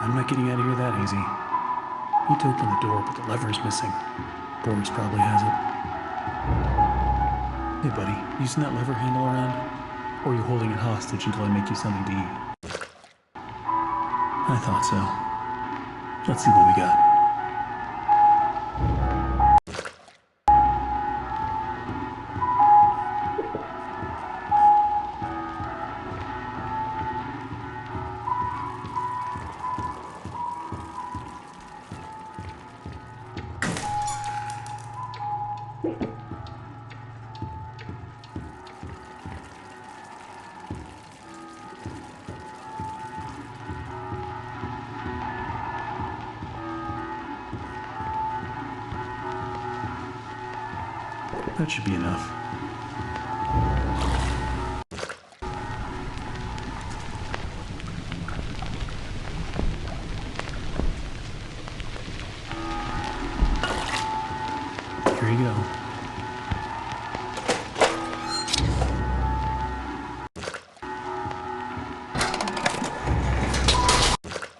I'm not getting out of here that easy. Need to open the door, but the lever's missing. Boris probably has it. Hey, buddy, using that lever handle around? Or are you holding it hostage until I make you something to eat? I thought so. Let's see what we got. That should be enough. Here you go.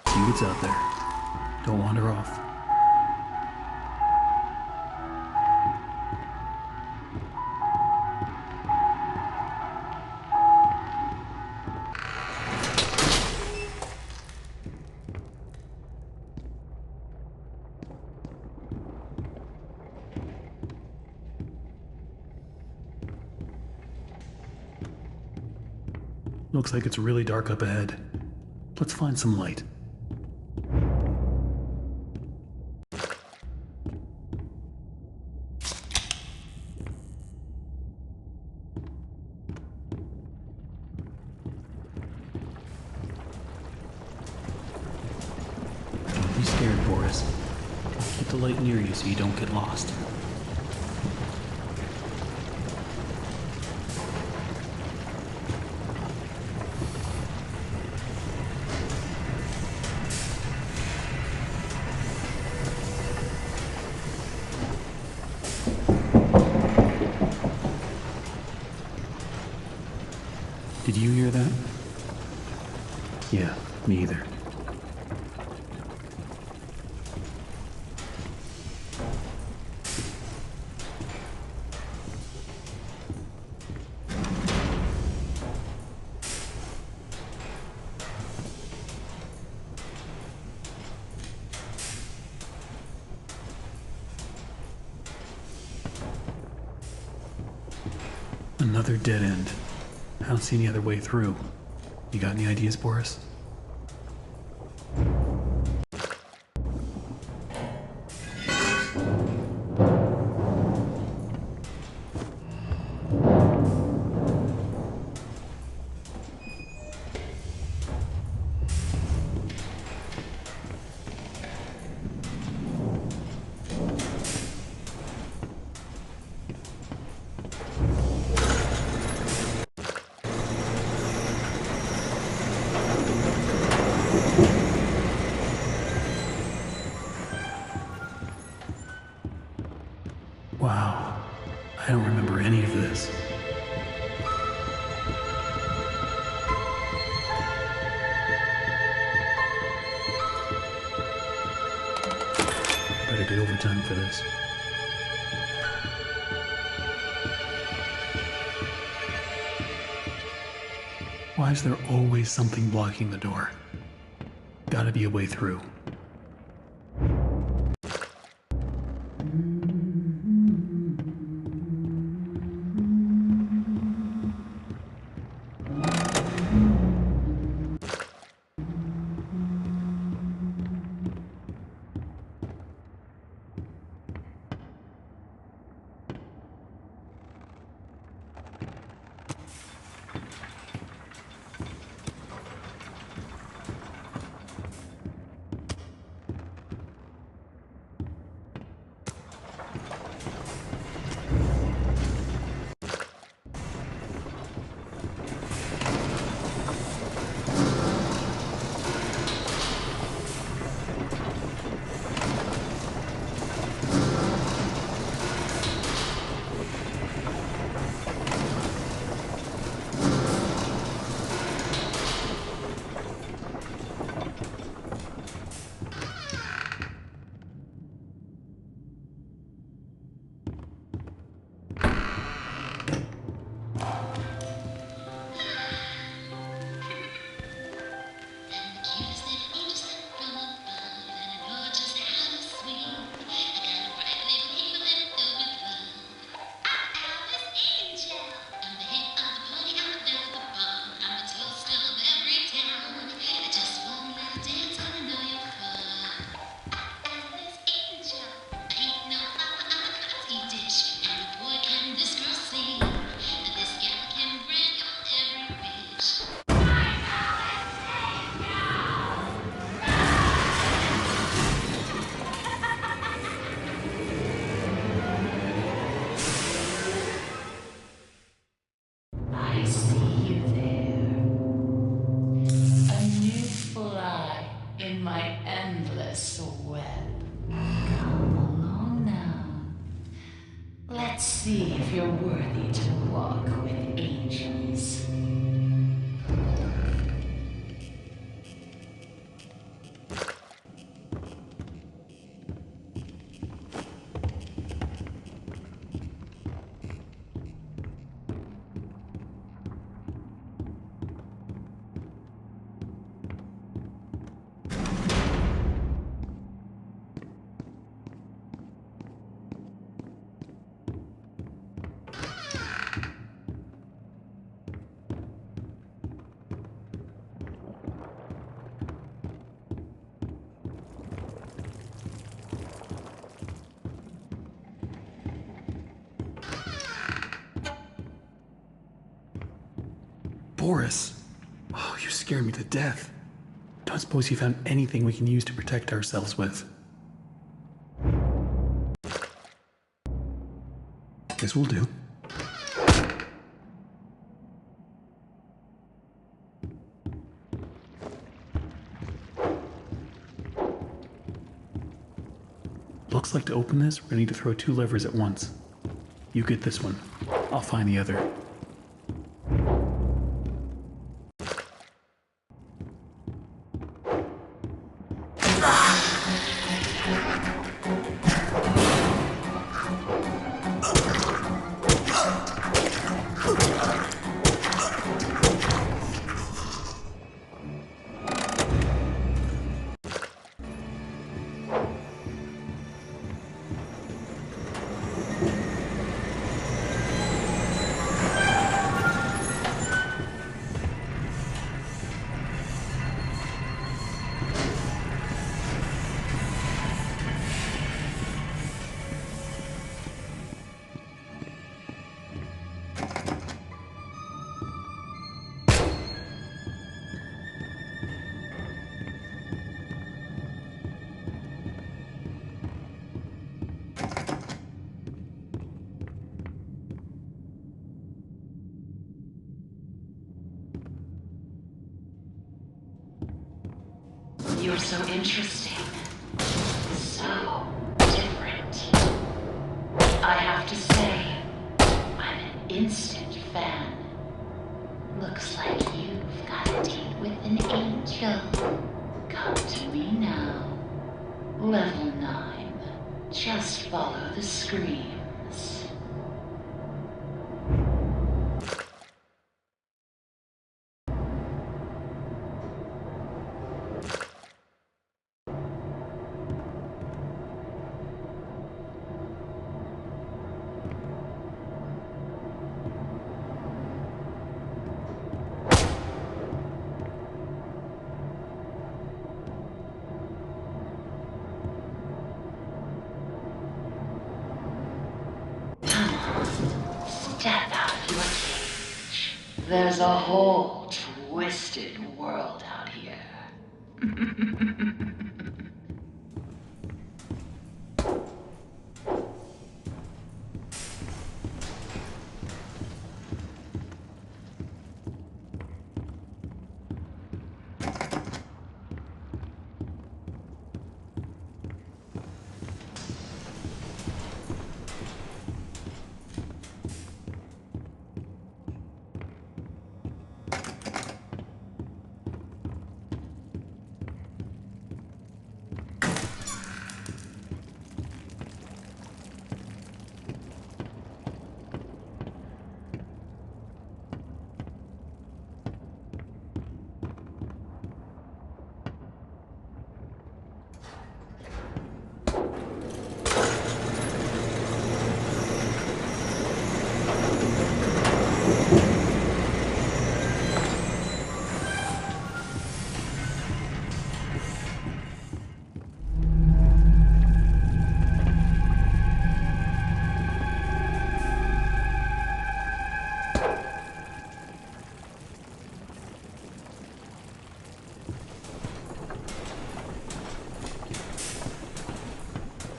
See what's out there. Don't wander off. Looks like it's really dark up ahead. Let's find some light. Don't be scared, Boris. Keep the light near you so you don't get lost. Did you hear that? Yeah, me either. Another dead end. I don't see any other way through. You got any ideas, Boris? Wow, I don't remember any of this. Better get overtime for this. Why is there always something blocking the door? Gotta be a way through. in my endless web. Come along now. Let's see if you're worthy to walk with angels. Boris! Oh, you scared me to death. Don't suppose you found anything we can use to protect ourselves with. This will do. Looks like to open this, we're gonna need to throw 2 levers at once. You get this one. I'll find the other. You're so interesting. So different. I have to say, I'm an instant fan. Looks like you've got a date with an angel. Come to me now. Level 9. Just follow the screams. Step out of your cage. There's a whole twisted world out here.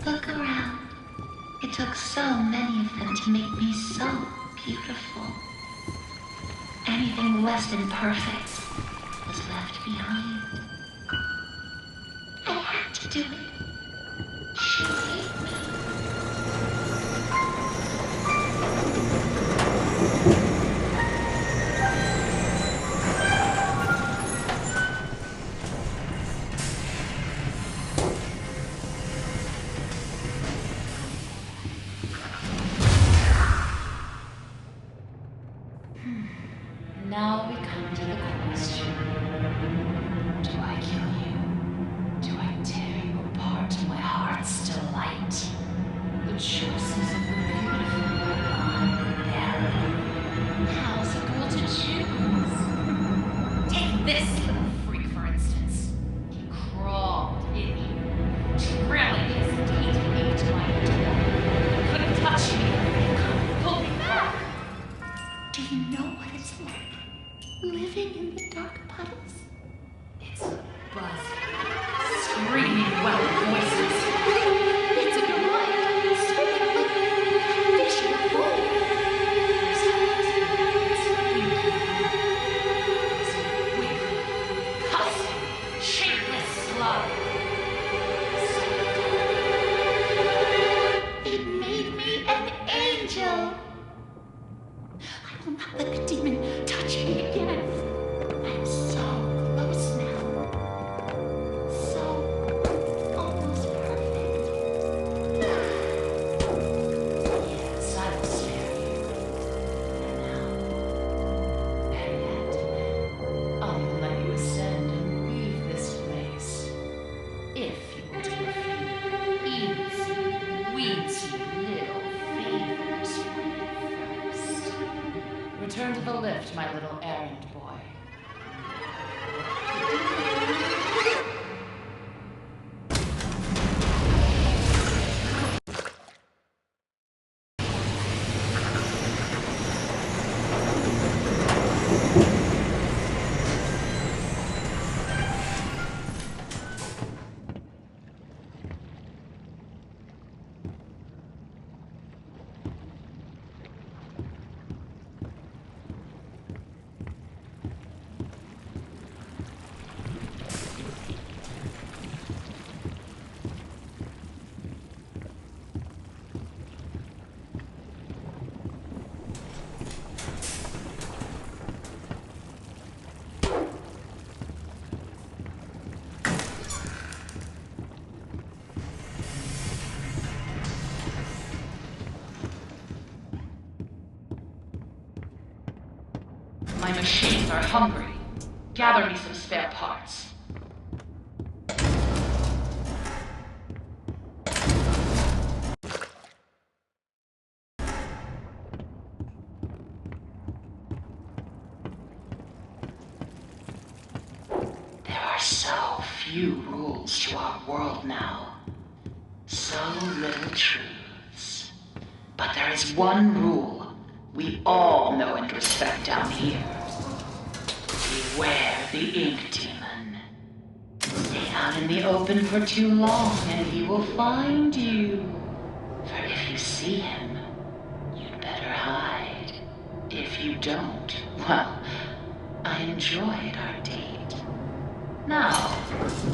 Look around. It took so many of them to make me so beautiful. Anything less than perfect was left behind. Do it. She hate me. Now we come to the question. Do I kill you? Do I tear you apart to my heart's delight? The choices of the beautiful are unbearable. How's a girl to choose? Take this little freak, for instance. He crawled in you, drilling his dainty into my door. Couldn't touch me. Couldn't pull me back. Do you know what it's like? Living in the dark puddles? It's buzzing, screaming wild voices. It's in your mind, screaming like fish in a bowl. It's a wicked, cussing, shapeless slug. It made me an angel. I will not let the demon touch me again. I'm so close now. So almost perfect. Yes, I will spare you. And now, better yet, I'll even let you ascend and leave this place. If you will do a few easy, weensy little favors for me first. Return to the lift, my little errand boy. My machines are hungry. Gather me some spare parts. There are so few rules to our world now. So little truths. But there is one rule we all know and respect down here. Beware the ink demon. Stay out in the open for too long and he will find you. For if you see him, you'd better hide. If you don't, well, I enjoyed our date. Now,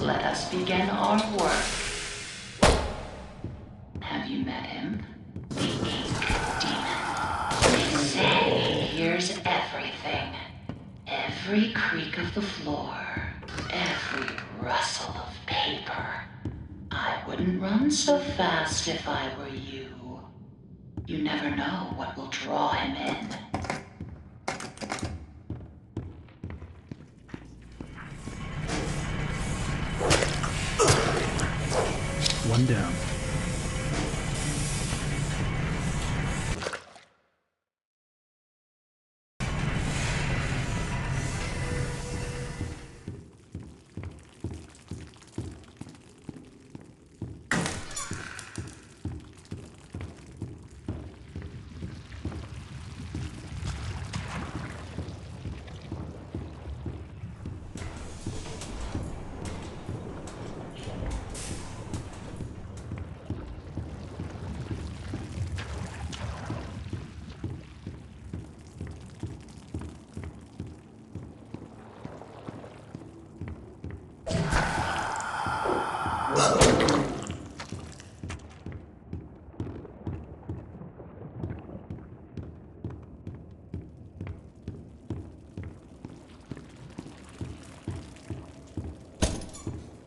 let us begin our work. Have you met him? The ink demon. They say he hears everything. Every creak of the floor, every rustle of paper. I wouldn't run so fast if I were you. You never know what will draw him in. One down.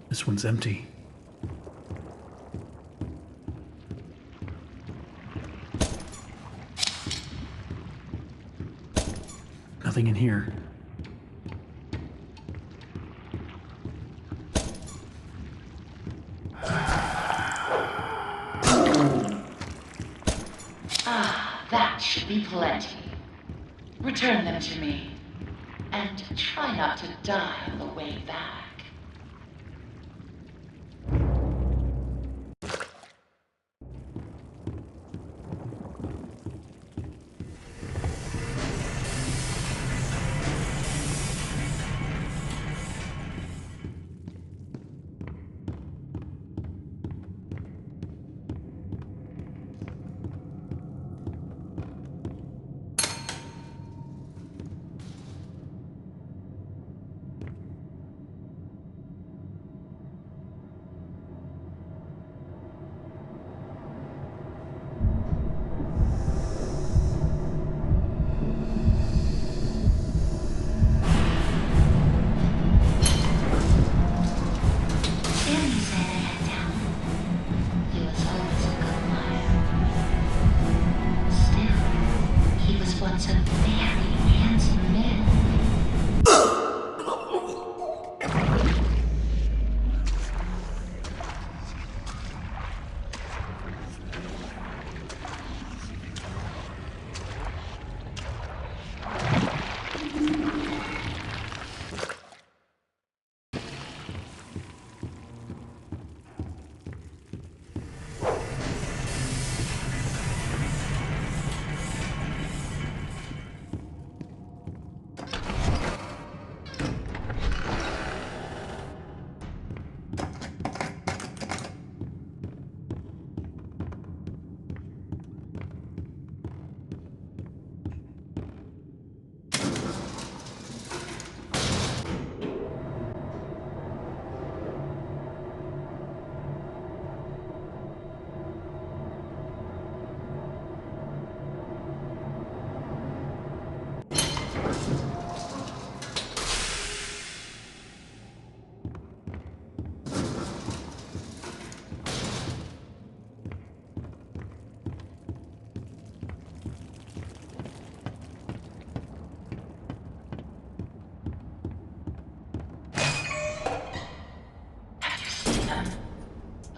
This one's empty. Nothing in here. That should be plenty. Return them to me. And try not to die on the way back.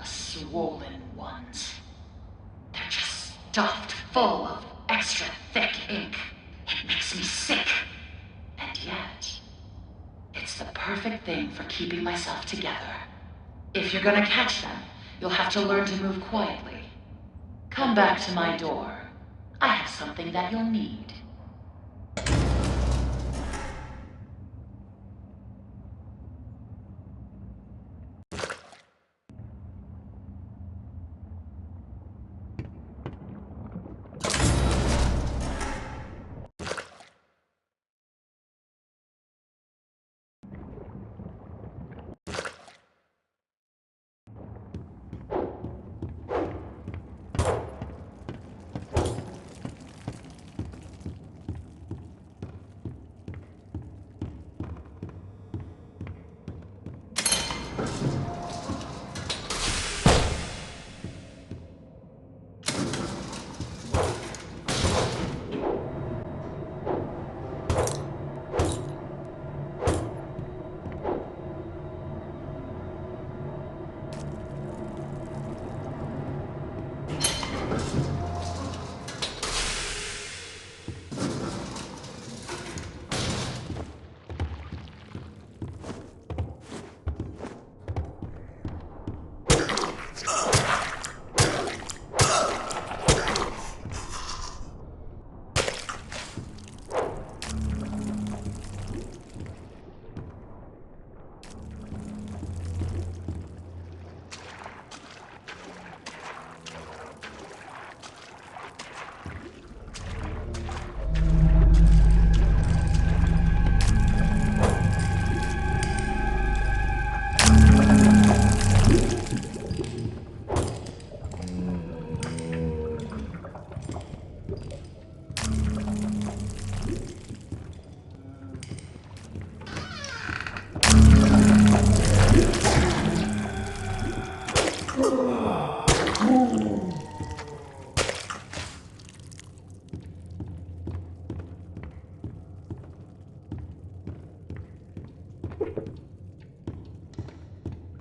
Swollen ones. They're just stuffed full of extra thick ink. It makes me sick. And yet, it's the perfect thing for keeping myself together. If you're gonna catch them, you'll have to learn to move quietly. Come back to my door. I have something that you'll need.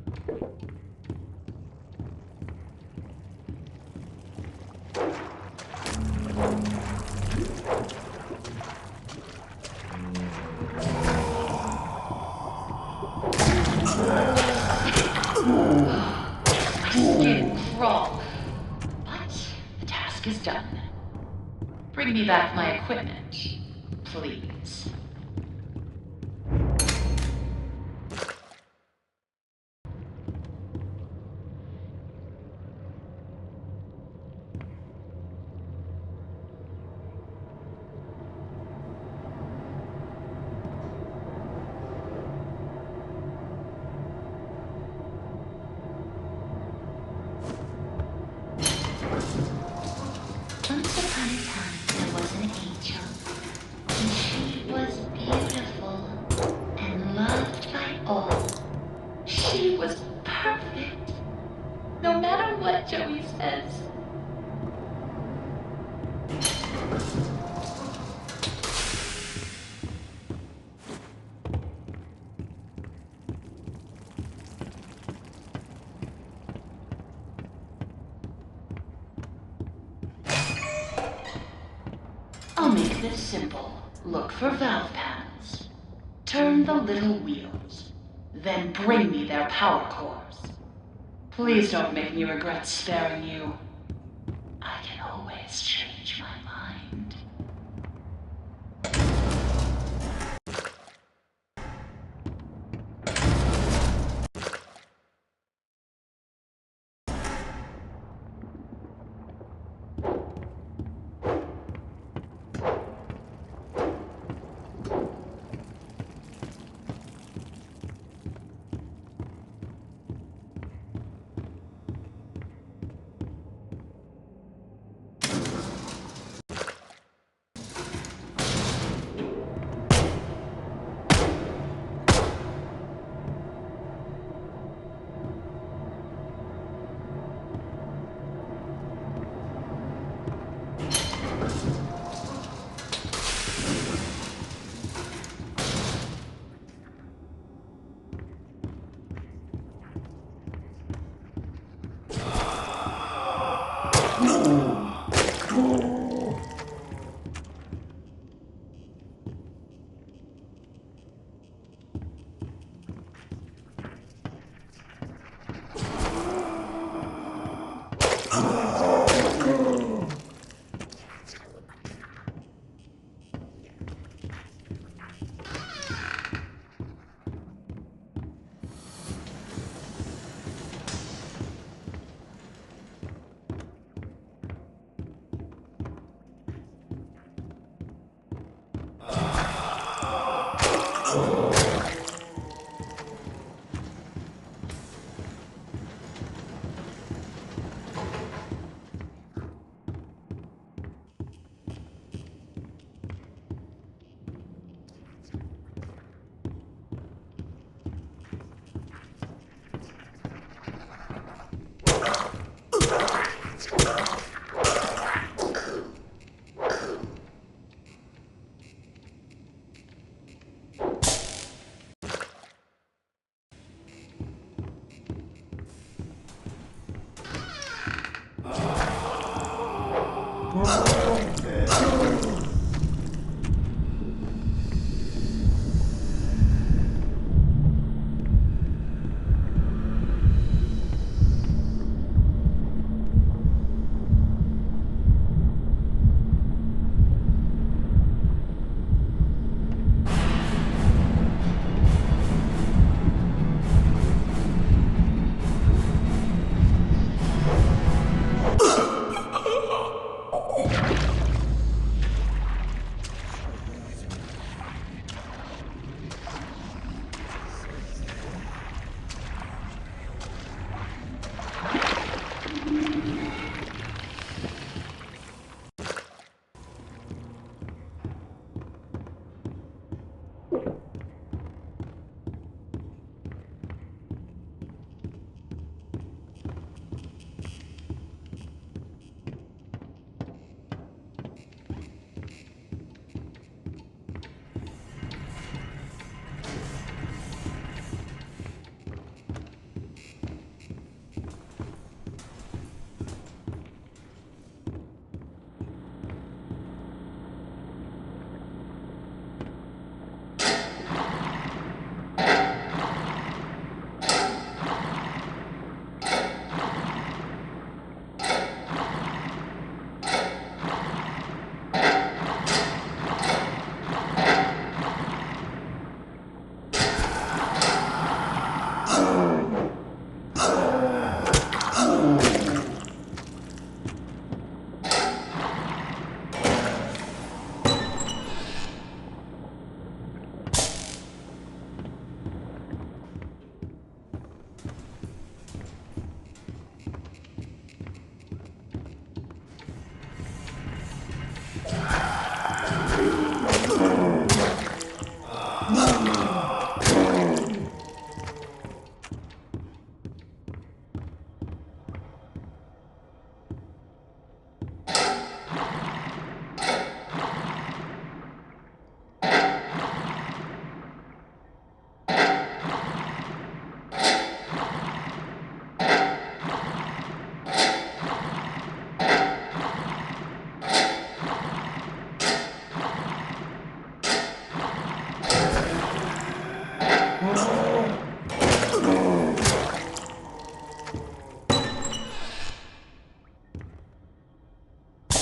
My skin crawls. But the task is done. Bring me back my equipment, please. Once upon a time, there was an angel, and she was beautiful and loved by all. She was perfect, no matter what Joey says. I'll make this simple. Look for valve panels. Turn the little wheels. Then bring me their power cores. Please don't make me regret sparing you. I can always change my mind.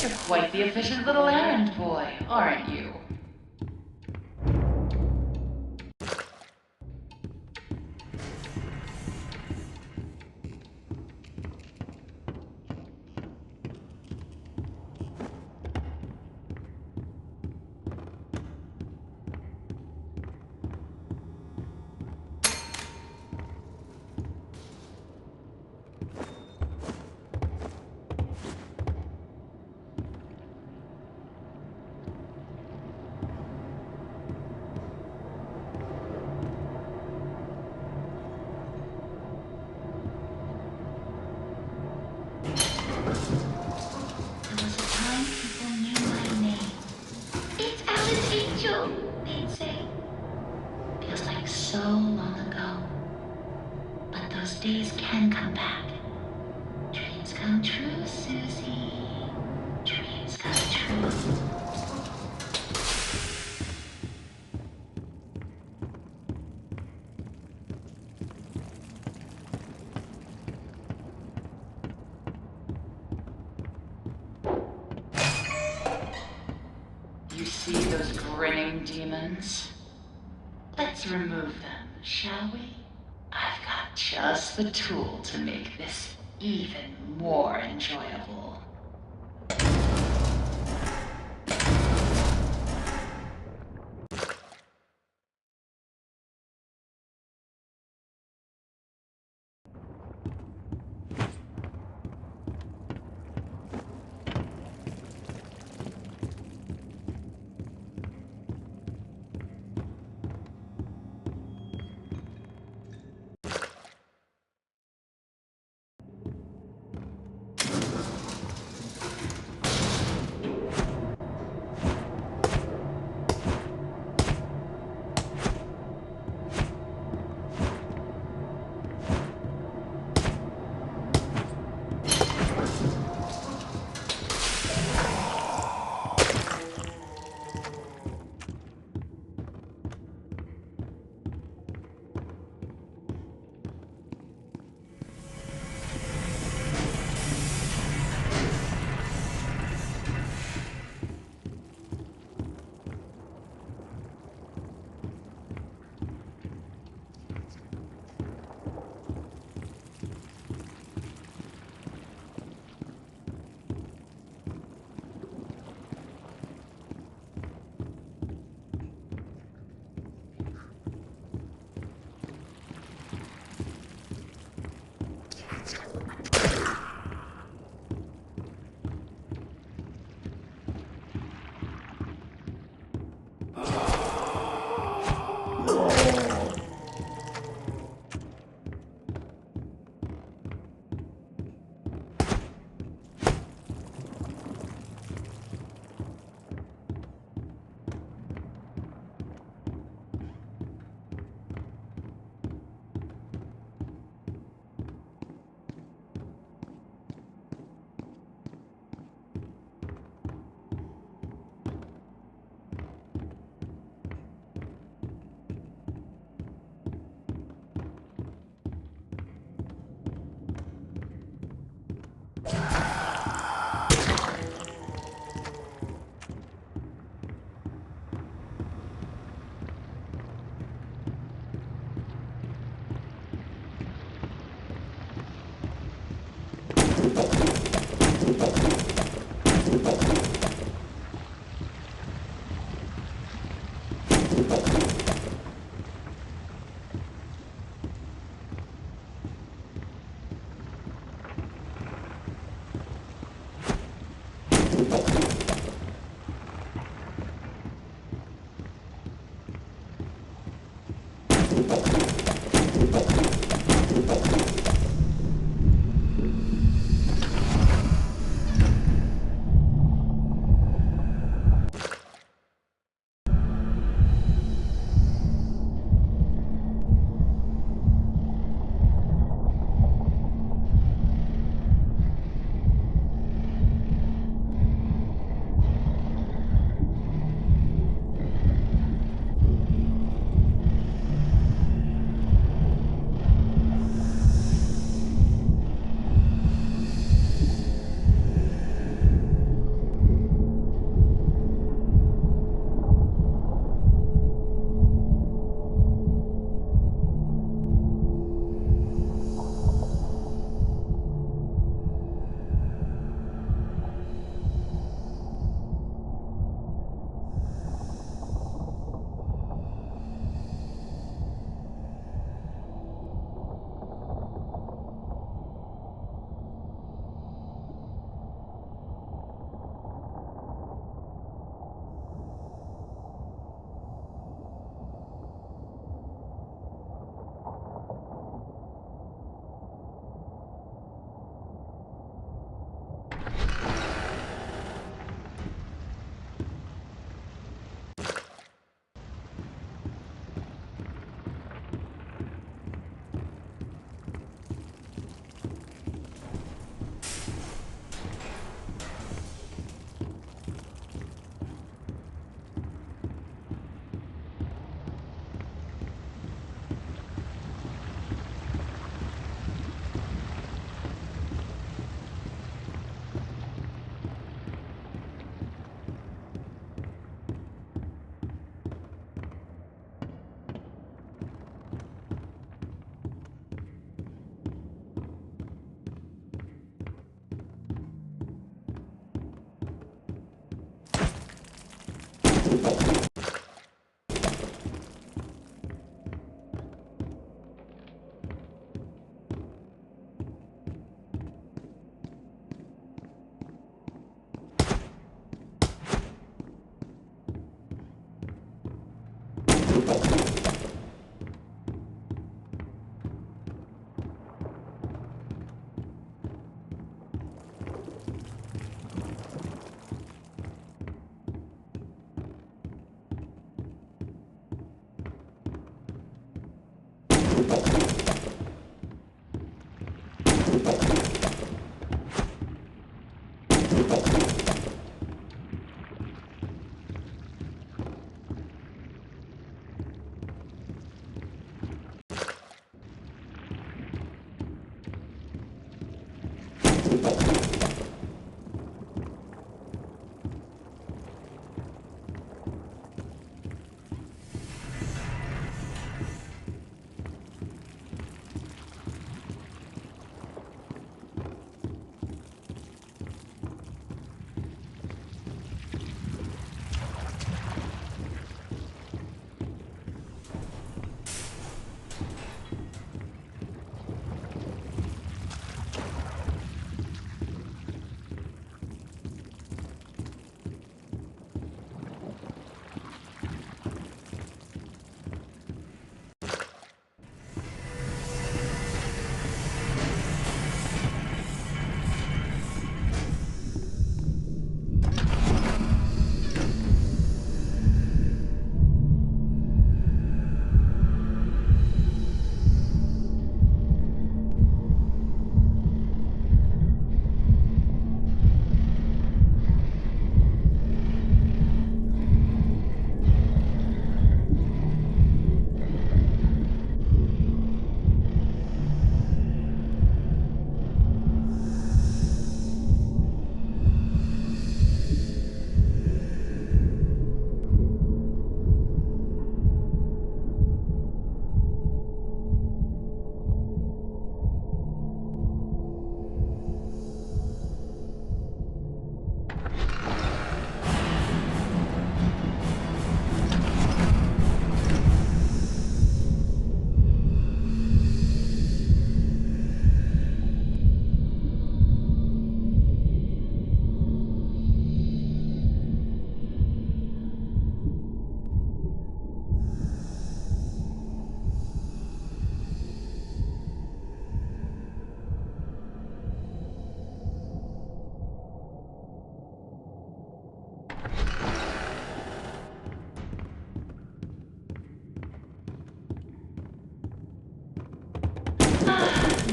You're quite the efficient little errand boy, aren't you? There was a time people knew my name. It's Alice Angel, they'd say. Feels like so long ago. But those days can come back. Dreams come true, Susie. Dreams come true. You see those grinning demons? Let's remove them, shall we? I've got just the tool to make this even more enjoyable.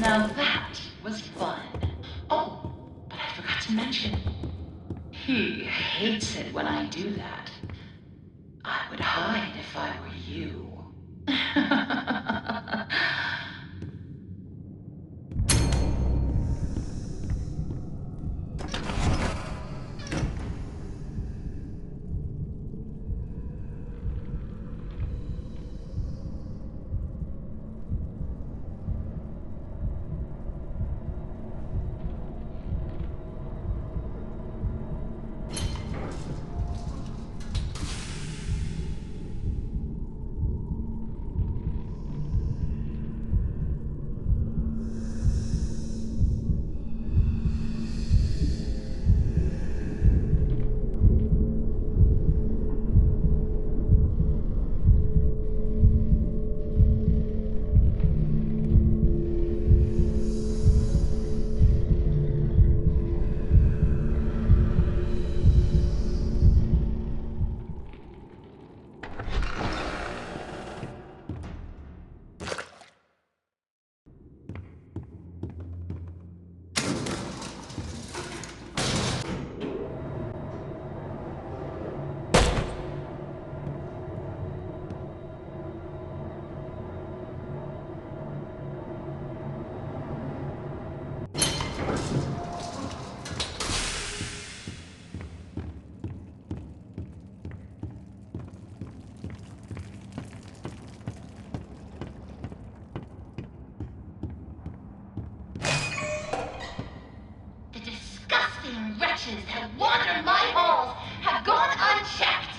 Now that was fun. Oh, but I forgot to mention, he hates it when I do that. I would hide if I were you. The disgusting wretches that wander my halls have gone unchecked.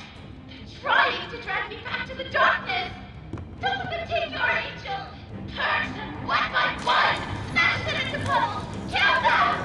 They're trying to drag me back to the darkness. Don't let them take your angel. Turn them one by one. Smash them into puddles. Kill them!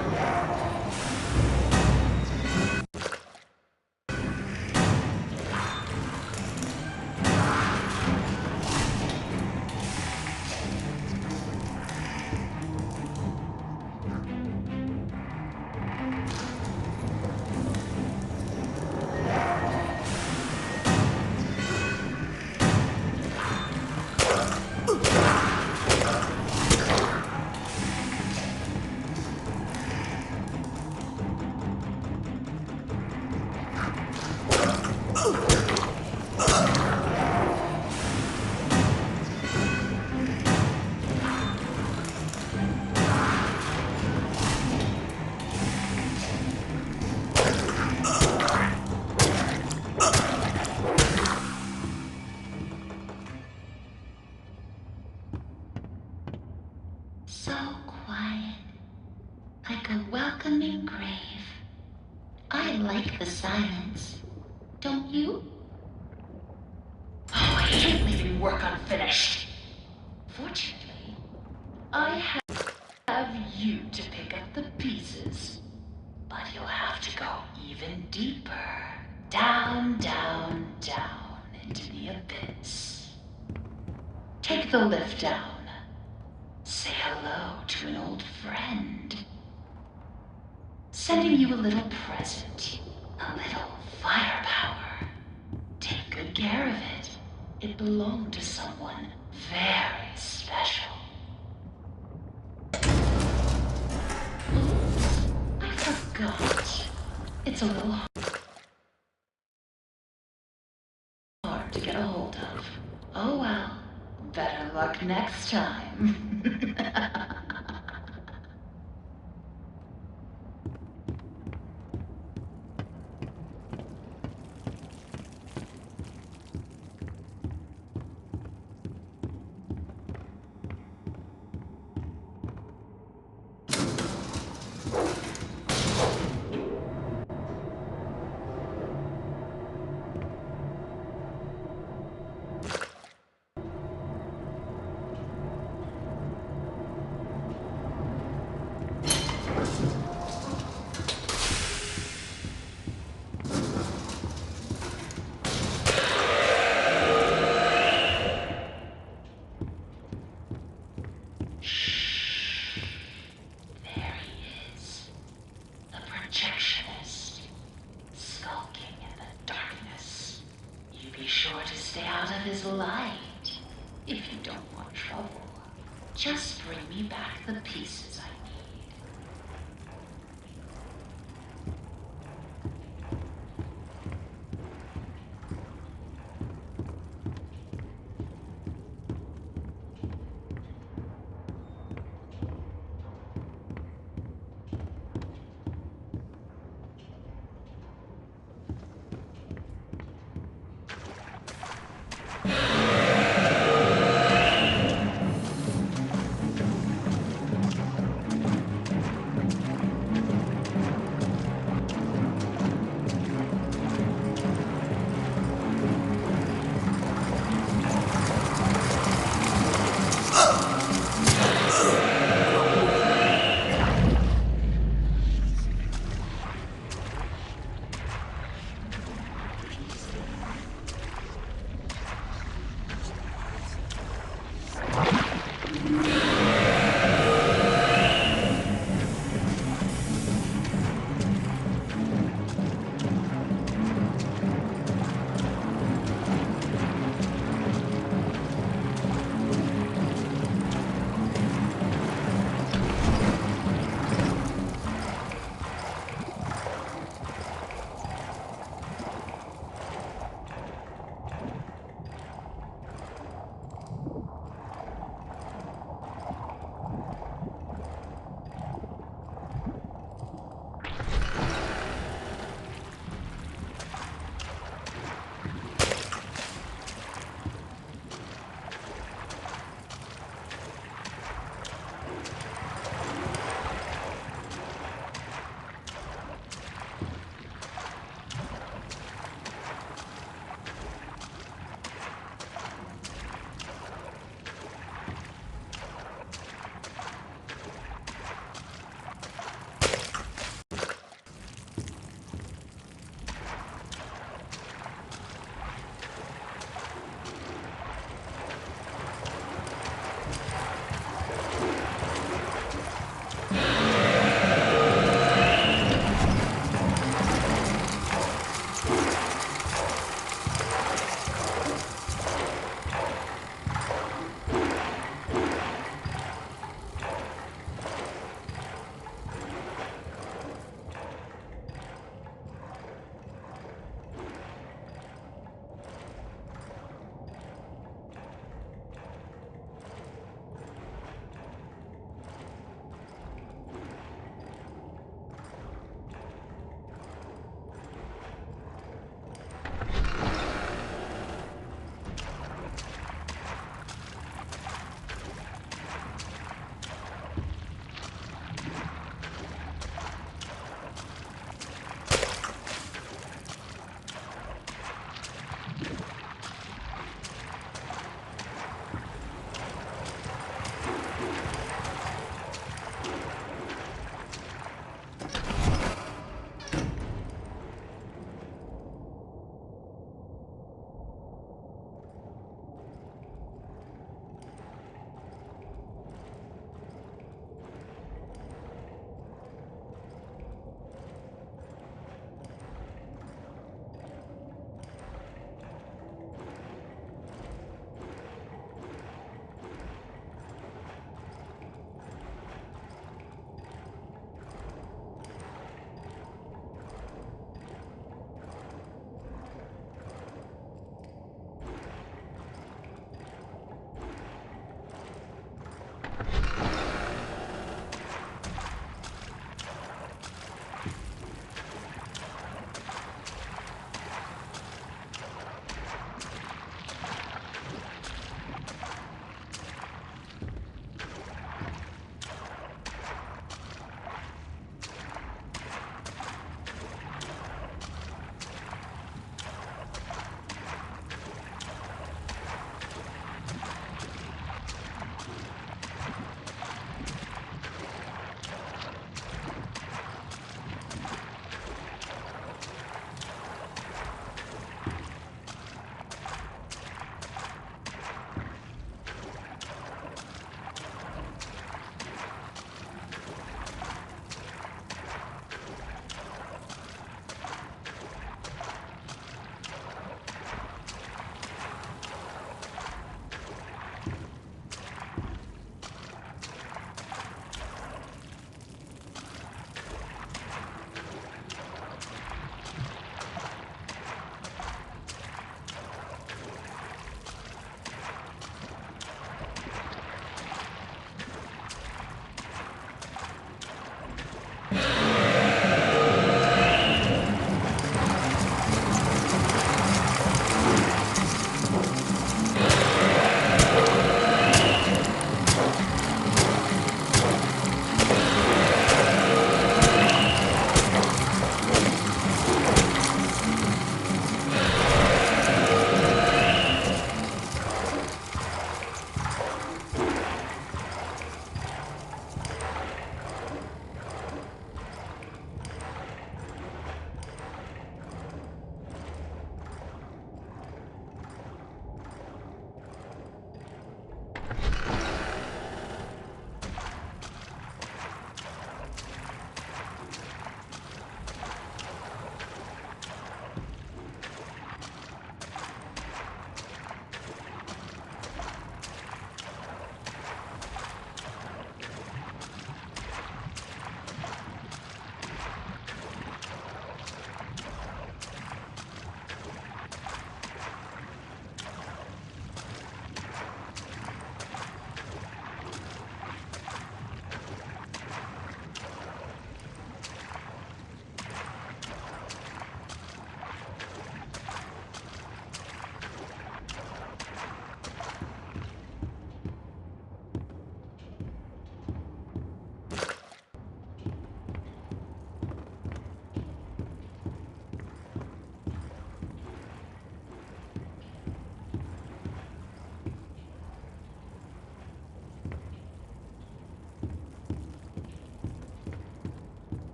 So quiet, like a welcoming grave. I like the silence. Don't you? Oh, I hate leaving work unfinished. Fortunately, I have you to pick up the pieces. But you'll have to go even deeper. Down, down, down into the abyss. Take the lift down. Say hello to an old friend. Sending you a little present. A little firepower. Take good care of it. It belonged to someone very special. Oops, I forgot. It's a little hard to get a hold of. Oh well, better luck next time. bring me back the pieces I need.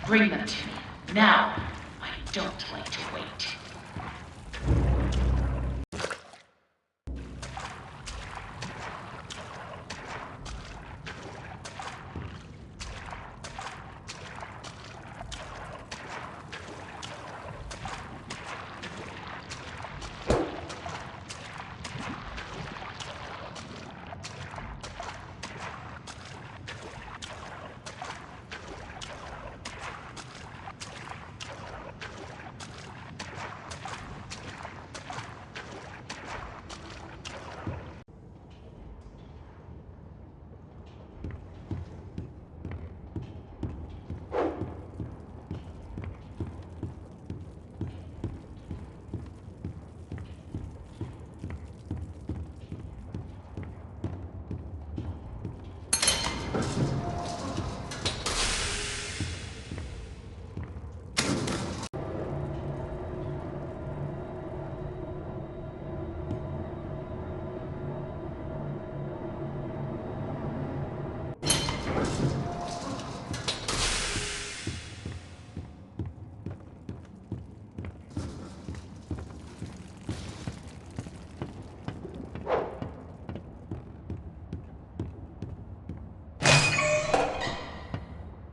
Bring them to me. Now! I don't like to wait.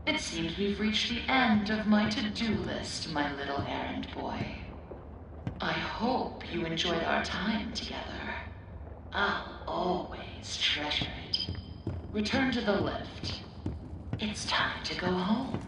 It seems we've reached the end of my to-do list, my little errand boy. I hope you enjoyed our time together. I'll always treasure it. Return to the lift. It's time to go home.